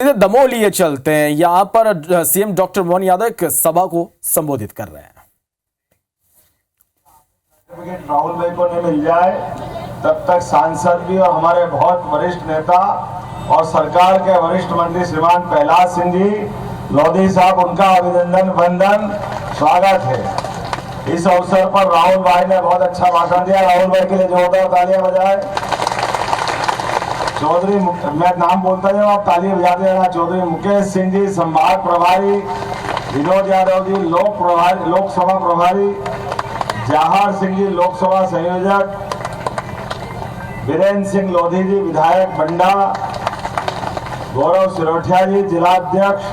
दमोह लिए चलते हैं। यहाँ पर सीएम डॉक्टर मोहन यादव एक सभा को संबोधित कर रहे हैं। राहुल भाई को नहीं मिल जाए तब तक सांसद भी और हमारे बहुत वरिष्ठ नेता और सरकार के वरिष्ठ मंत्री श्रीमान प्रहलाद सिंह जी लोधी साहब, उनका अभिनंदन वंदन स्वागत है। इस अवसर पर राहुल भाई ने बहुत अच्छा भाषण दिया। राहुल भाई के लिए जोरदार तालियां बजाएं। चौधरी, मैं नाम बोलता हूँ, आप ताली बजाते रहना। चौधरी मुकेश सिंह जी संभाग प्रभारी, विनोद यादव जी लोकसभा प्रभारी, जहार सिंह जी लोकसभा संयोजक, वीरेंद्र सिंह लोधी जी विधायक बंडा, गौरव सिरोठिया जी जिलाध्यक्ष,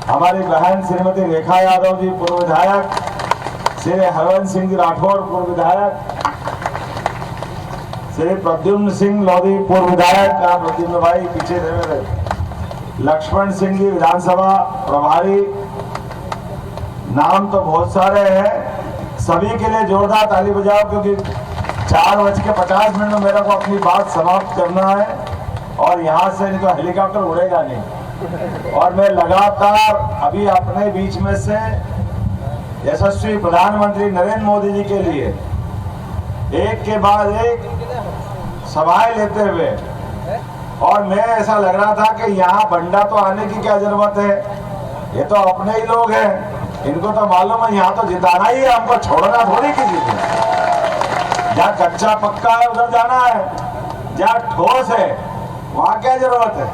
हमारी बहन श्रीमती रेखा यादव जी पूर्व विधायक, श्री हरवंश सिंह जी राठौर पूर्व विधायक, श्री प्रद्युम्न सिंह लोधी पूर्व विधायक, प्रद्युम्न भाई पीछे रहे, लक्ष्मण सिंह जी विधानसभा प्रभारी। नाम तो बहुत सारे हैं, सभी के लिए जोरदार ताली बजाओ, क्योंकि 4:50 में मेरे को अपनी बात समाप्त करना है और यहाँ से नहीं तो हेलीकॉप्टर उड़ेगा नहीं। और मैं लगातार अभी अपने बीच में से यशस्वी प्रधानमंत्री नरेंद्र मोदी जी के लिए एक के बाद एक सभाएं लेते हुए, और मैं ऐसा लग रहा था कि यहाँ बंडा तो आने की क्या जरूरत है, ये तो अपने ही लोग हैं, इनको तो मालूम है यहाँ तो जिताना ही है, हमको छोड़ना थोड़ी किसी को। जहाँ कच्चा पक्का है उधर जाना है, जहाँ ठोस है वहाँ क्या जरूरत है।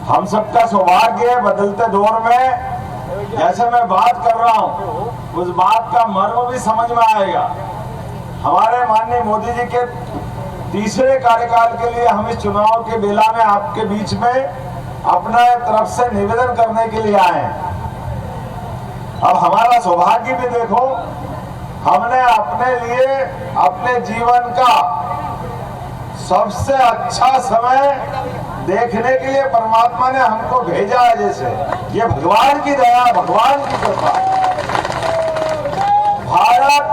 हम सबका सौभाग्य है, बदलते दौर में जैसे मैं बात कर रहा हूँ उस बात का मर्म भी समझ में आएगा। हमारे माननीय मोदी जी के तीसरे कार्यकाल के लिए हम इस चुनाव के बेला में आपके बीच में अपना तरफ से निवेदन करने के लिए आए हैं। अब हमारा सौभाग्य भी देखो, हमने अपने लिए अपने जीवन का सबसे अच्छा समय देखने के लिए परमात्मा ने हमको भेजा है। जैसे ये भगवान की दया, भगवान की कृपा। भारत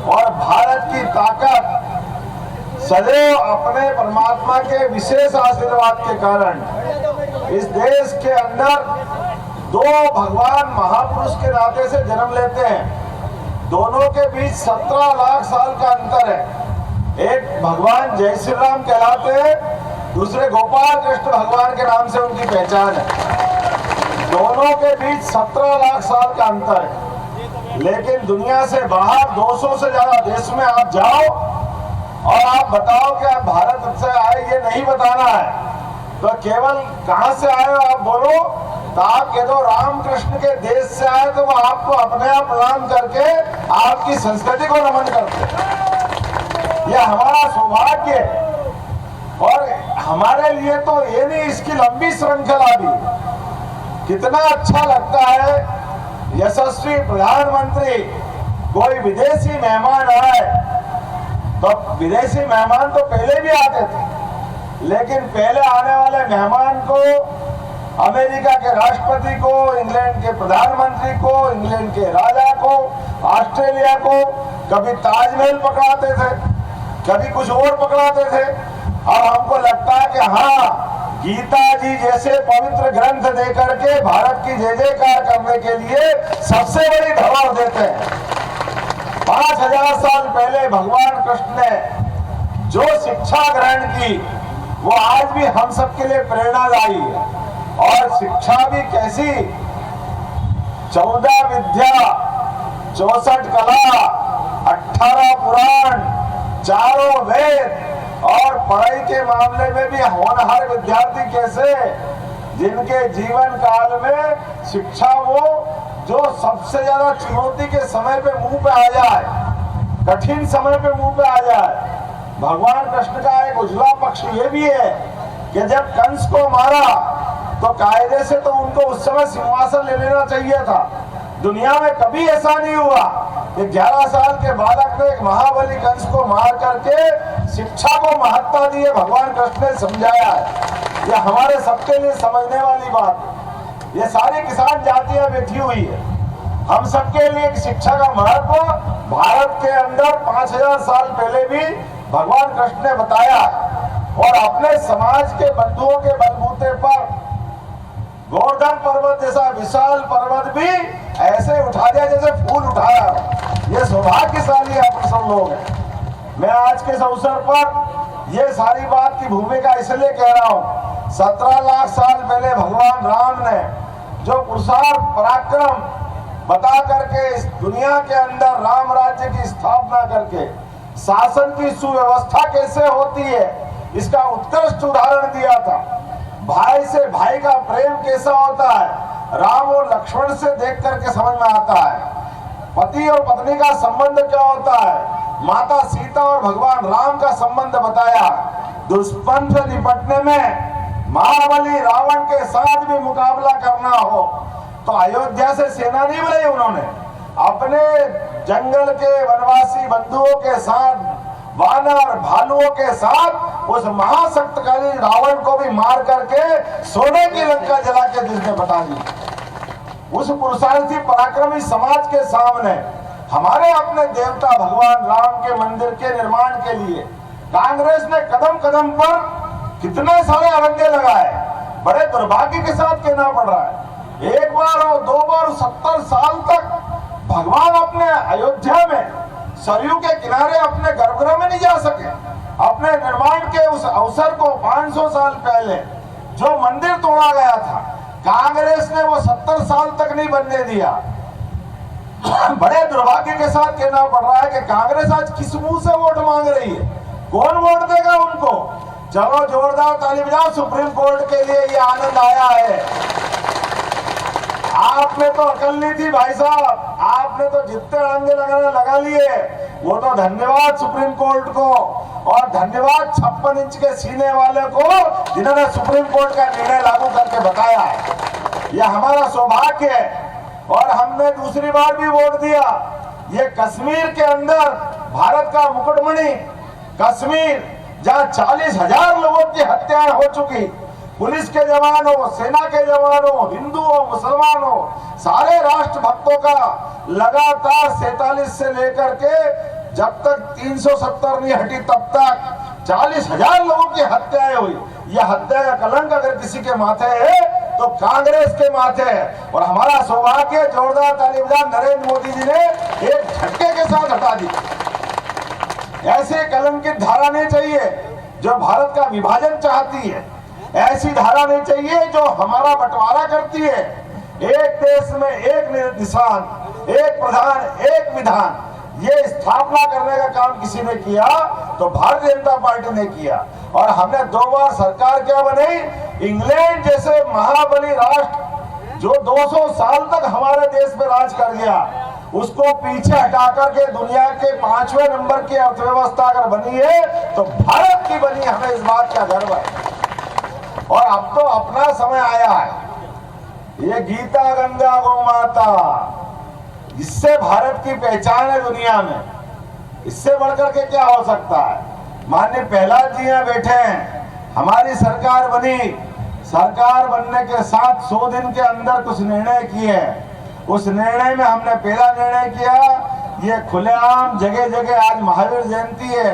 और भारत की ताकत सदैव अपने परमात्मा के विशेष आशीर्वाद के कारण इस देश के अंदर दो भगवान महापुरुष के नाते से जन्म लेते हैं। दोनों के बीच 17 लाख साल का अंतर है। एक भगवान जय श्री राम कहलाते हैं, दूसरे गोपाल कृष्ण भगवान के नाम से उनकी पहचान है। दोनों के बीच 17 लाख साल का अंतर है। लेकिन दुनिया से बाहर 200 से ज्यादा देश में आप जाओ और आप बताओ कि आप भारत से आए, ये नहीं बताना है, तो केवल कहां से आए हो आप बोलो, तो आप कह दो रामकृष्ण के देश से आए, तो वो आपको अपने आप प्रणाम करके आपकी संस्कृति को नमन करते। यह हमारा सौभाग्य है। और हमारे लिए तो ये नहीं, इसकी लंबी श्रृंखला भी। कितना अच्छा लगता है यशस्वी प्रधानमंत्री कोई विदेशी मेहमान आए, तो विदेशी मेहमान तो पहले भी आते थे, लेकिन पहले आने वाले मेहमान को अमेरिका के राष्ट्रपति को, इंग्लैंड के प्रधानमंत्री को, इंग्लैंड के राजा को, ऑस्ट्रेलिया को कभी ताजमहल पकड़ाते थे, कभी कुछ और पकड़ाते थे। अब हमको लगता है कि हाँ, गीता जी जैसे पवित्र ग्रंथ देकर के भारत की जय जयकार करने के लिए सबसे बड़ी धरोहर देते हैं। 5000 साल पहले भगवान कृष्ण ने जो शिक्षा ग्रहण की वो आज भी हम सबके लिए प्रेरणादायी है। और शिक्षा भी कैसी, 14 विद्या, 64 कला, 18 पुराण, 4 वेद, और पढ़ाई के मामले में भी होनहार विद्यार्थी कैसे, जिनके जीवन काल में शिक्षा वो जो सबसे ज्यादा चुनौती के समय पे मुंह पे आ जाए, कठिन समय पे मुंह पे आ जाए। भगवान कृष्ण का एक उजला पक्ष ये भी है कि जब कंस को मारा तो कायदे से तो उनको उस समय सिंहासन ले लेना चाहिए था। दुनिया में कभी ऐसा नहीं हुआ कि 11 साल के बालक ने एक महाबली कंस को मार करके शिक्षा को महत्ता दी है। भगवान कृष्ण ने समझाया है। यह हमारे सबके लिए समझने वाली बात है। ये सारी किसान जातियां बैठी हुई है, हम सबके लिए शिक्षा का महत्व भारत के अंदर 5000 साल पहले भी भगवान कृष्ण ने बताया। और अपने समाज के बंधुओं के बलबूते पर गोवर्धन पर्वत जैसा विशाल पर्वत भी ऐसे उठा दिया जैसे फूल उठाया। ये सौभाग्यशाली आप सब लोग हैं। मैं आज के इस अवसर पर ये सारी बात की भूमिका इसलिए कह रहा हूँ, 17 लाख साल पहले भगवान राम ने जो पुरुषार्थ पराक्रम बता करके इस दुनिया के अंदर राम राज्य की स्थापना करके शासन की सुव्यवस्था कैसे होती है इसका उत्कृष्ट उदाहरण दिया था। भाई से भाई का प्रेम कैसा होता है राम और लक्ष्मण से देख करके समझ में आता है। पति और पत्नी का संबंध क्या होता है, माता सीता और भगवान राम का संबंध बताया। दुष्मन से निपटने में महाबली रावण के साथ भी मुकाबला करना हो तो अयोध्या से सेना नहीं बनाई उन्होंने, अपने जंगल के वनवासी बंधुओं के साथ, वानर भालुओं के साथ उस महाशक्तिशाली रावण को भी मार करके सोने की लंका जला के जिसने बता दी। उस पुरुषार्थी पराक्रमी समाज के सामने हमारे अपने देवता भगवान राम के मंदिर के निर्माण के लिए कांग्रेस ने कदम कदम पर कितने सारे अड़ंगे लगाए। बड़े दुर्भाग्य के साथ कहना पड़ रहा है, एक बार और दो बार 70 साल तक भगवान अपने अयोध्या में सरयू के किनारे अपने गर्भगृह में नहीं जा सके। अपने निर्माण के उस अवसर को 500 साल पहले जो मंदिर तोड़ा गया था, कांग्रेस ने वो 70 साल तक नहीं बनने दिया। बड़े दुर्भाग्य के साथ कहना पड़ रहा है कि कांग्रेस आज किस मुंह से वोट मांग रही है, कौन वोट देगा उनको। चलो जोरदार ताली बजाओ, सुप्रीम कोर्ट के लिए ये आनंद आया है। आपने तो अकल नहीं थी भाई साहब, आपने तो जितने अड़ंगे लगाने लगा लिए। वो तो धन्यवाद सुप्रीम कोर्ट को और धन्यवाद 56 इंच के सीने वाले को जिन्होंने सुप्रीम कोर्ट का निर्णय लागू करके बताया है। यह हमारा सौभाग्य है। और हमने दूसरी बार भी वोट दिया। ये कश्मीर के अंदर भारत का मुकुटमणि कश्मीर, जहाँ 40,000 लोगों की हत्याएं हो चुकी, पुलिस के जवान हो, सेना के जवान हो, हिंदू हो, मुसलमान हो, सारे राष्ट्रभक्तों का लगातार 47 से लेकर के जब तक 370 नहीं हटी तब तक 40,000 लोगों की हत्याएं हुई। यह हत्या का कलंक अगर किसी के माथे है तो कांग्रेस के माथे है। और हमारा सौभाग्य, जोरदार ताली बजाओ, नरेंद्र मोदी जी ने एक झटके के साथ हटा दी। ऐसे कलंकित धारा नहीं चाहिए जो भारत का विभाजन चाहती है, ऐसी धारा नहीं चाहिए जो हमारा बंटवारा करती है। एक देश में एक निशान, एक प्रधान, एक विधान, ये स्थापना करने का काम किसी ने किया तो भारतीय जनता पार्टी ने किया। और हमने 2 बार सरकार क्या बनाई, इंग्लैंड जैसे महाबली राष्ट्र जो 200 साल तक हमारे देश में राज कर गया, उसको पीछे हटा करके दुनिया के 5वें नंबर की अर्थव्यवस्था अगर बनी है तो भारत की बनी। हमें इस बात का गर्व है। और अब तो अपना समय आया है। ये गीता गंगा गौ माता, इससे भारत की पहचान है दुनिया में। इससे बढ़कर के क्या हो सकता है। माननीय प्रहलाद जी यहाँ बैठे हैं, हमारी सरकार बनी, सरकार बनने के साथ 100 दिन के अंदर कुछ निर्णय किए। उस निर्णय में हमने पहला निर्णय किया, ये खुलेआम जगह जगह, आज महावीर जयंती है,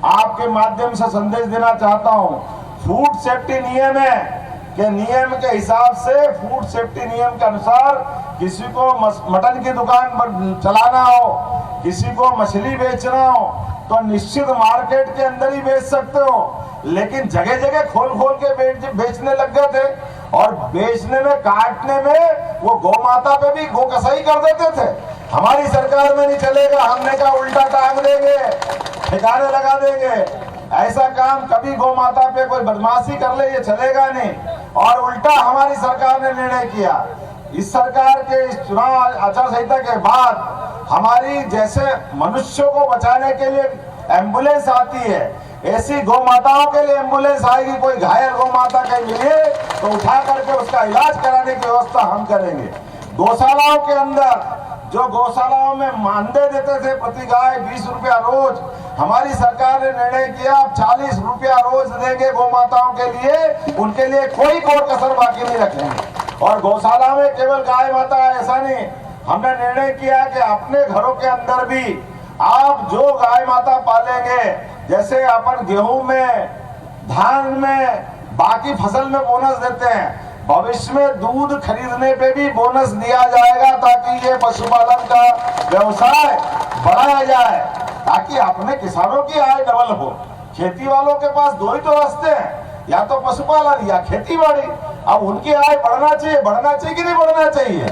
आपके माध्यम से संदेश देना चाहता हूँ। फूड सेफ्टी नियम है कि नियम के हिसाब से, फूड सेफ्टी नियम के अनुसार किसी को मटन की दुकान पर चलाना हो, किसी को मछली बेचना हो तो निश्चित मार्केट के अंदर ही बेच सकते हो। लेकिन जगह जगह खोल खोल के बेचने लग गए थे और बेचने में, काटने में वो गौ माता पे भी गौ कसाई कर देते थे। हमारी सरकार में नहीं चलेगा, हमने कहा उल्टा टांग देंगे, ठिकाने लगा देंगे। ऐसा काम कभी गौ माता पे कोई बदमाशी कर ले, ये चलेगा नहीं। और उल्टा हमारी सरकार ने निर्णय किया। इस सरकार के इस चुनाव आचार संहिता के बाद हमारी जैसे मनुष्यों को बचाने के लिए एम्बुलेंस आती है, ऐसी गौ माताओं के लिए एम्बुलेंस आएगी। कोई घायल गौ माता कहीं मिले तो उठा करके उसका इलाज कराने की व्यवस्था हम करेंगे। गौशालाओं के अंदर, जो गौशालाओं में मानदेय देते थे प्रति गाय 20 रुपया रोज, हमारी सरकार ने निर्णय किया 40 रुपया रोज देंगे गौ माताओं के लिए। उनके लिए कोई कसर बाकी नहीं रखेंगे। और गौशाला में केवल गाय माता है ऐसा नहीं, हमने निर्णय किया कि अपने घरों के अंदर भी आप जो गाय माता पालेंगे, जैसे अपन गेहूं में, धान में, बाकी फसल में बोनस देते हैं, भविष्य में दूध खरीदने पे भी बोनस दिया जाएगा ताकि ये पशुपालन का व्यवसाय बढ़ाया जाए, ताकि अपने किसानों की आय डबल हो। खेती वालों के पास दो ही तो रास्ते हैं, या तो पशुपालन या खेती बाड़ी। अब उनकी आय बढ़ना चाहिए कि नहीं बढ़ना चाहिए?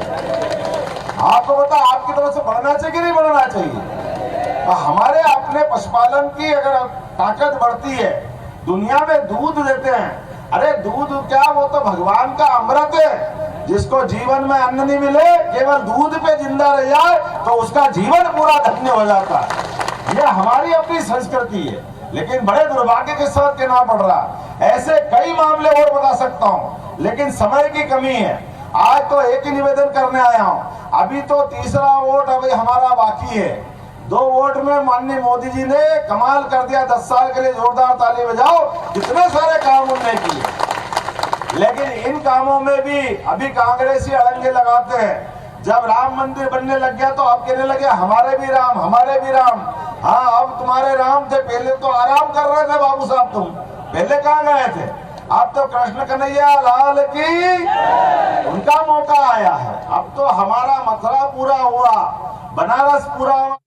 आपको बता, आपकी तरफ से बढ़ना चाहिए कि नहीं बढ़ना चाहिए? तो हमारे अपने पशुपालन की अगर ताकत बढ़ती है, दुनिया में दूध देते हैं, अरे दूध क्या, वो तो भगवान का अमृत है। जिसको जीवन में अन्न नहीं मिले, केवल दूध पे जिंदा रह जाए तो उसका जीवन पूरा धन्य हो जाता है। ये हमारी अपनी संस्कृति है, लेकिन बड़े दुर्भाग्य के साथ कहना पड़ रहा। ऐसे कई मामले और बता सकता हूँ, लेकिन समय की कमी है। आज तो एक ही निवेदन करने आया हूँ। अभी तो तीसरा वोट अभी हमारा बाकी है। 2 वोट में माननीय मोदी जी ने कमाल कर दिया। 10 साल के लिए जोरदार ताली बजाओ, कितने सारे काम उन्होंने किए। लेकिन इन कामों में भी अभी कांग्रेसी अड़ंगे लगाते हैं। जब राम मंदिर बनने लग गया तो अब कहने लगे हमारे भी राम, हमारे भी राम। हाँ, अब तुम्हारे राम थे, पहले तो आराम कर रहे थे बाबू साहब, तुम पहले कहाँ गए थे? अब तो कृष्ण कन्हैया लाल की उनका मौका आया है। अब तो हमारा मथुरा पूरा हुआ, बनारस पूरा हुआ।